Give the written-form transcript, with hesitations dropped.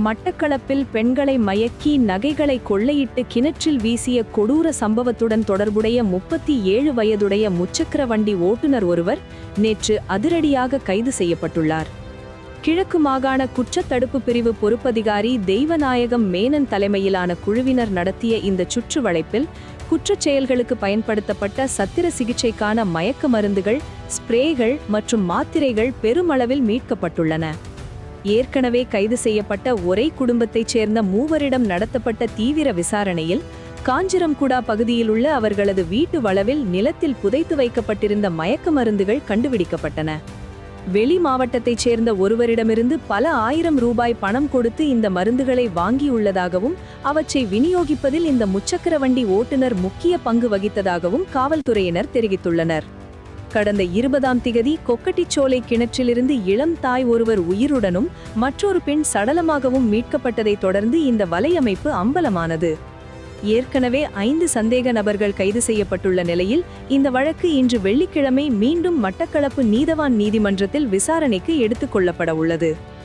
மட்டக்களப்பில் பெண்களை மயக்கி நகைகளை கொள்ளையிட்டு கிணற்றில் வீசிய கொடூர சம்பவத்துடன் தொடர்புடைய 37 வயதுடைய முச்சக்கர வண்டி ஓட்டுநர் ஒருவர் நேற்று அதிரடியாக கைது செய்யப்பட்டுள்ளார். கிழக்கு மாகாண குற்றத்தடுப்பு பிரிவு பொறுப்பதிகாரி தெய்வநாயகம் மேனன் தலைமையிலான குழுவினர் நடத்திய இந்த சுற்றுவளைப்பில் குற்றச் செயல்களுக்கு பயன்படுத்தப்பட்ட சத்திர சிகிச்சைக்கான மயக்க மருந்துகள், ஸ்ப்ரேகள் மற்றும் மாத்திரைகள் பெருமளவில் மீட்கப்பட்டுள்ளன. ஏற்கனவே கைது செய்யப்பட்ட ஒரே குடும்பத்தைச் சேர்ந்த 3 நடத்தப்பட்ட தீவிர விசாரணையில் காஞ்சிரம்குடா பகுதியில் உள்ள அவர்களது வீட்டு வளவில் நிலத்தில் புதைத்து வைக்கப்பட்டிருந்த மயக்க மருந்துகள் கண்டுபிடிக்கப்பட்டன. வெளி மாவட்டத்தைச் சேர்ந்த ஒருவரிடமிருந்து பல ஆயிரம் ரூபாய் பணம் கொடுத்து இந்த மருந்துகளை வாங்கியுள்ளதாகவும் அவற்றை விநியோகிப்பதில் இந்த முச்சக்கர வண்டி ஓட்டுநர் முக்கிய பங்கு வகித்ததாகவும் காவல்துறையினர் தெரிவித்துள்ளனர். கடந்த 20ஆம் திகதி கொக்கட்டிச்சோலை கிணற்றிலிருந்து இளம் தாய் ஒருவர் உயிருடனும் மற்றொரு பெண் சடலமாகவும் மீட்கப்பட்டதைத் தொடர்ந்து இந்த வலையமைப்பு அம்பலமானது. ஏற்கனவே 5 சந்தேக நபர்கள் கைது செய்யப்பட்டுள்ள நிலையில் இந்த வழக்கு இன்று வெள்ளிக்கிழமை மீண்டும் மட்டக்களப்பு நீதவான் நீதிமன்றத்தில் விசாரணைக்கு எடுத்துக் கொள்ளப்பட உள்ளது.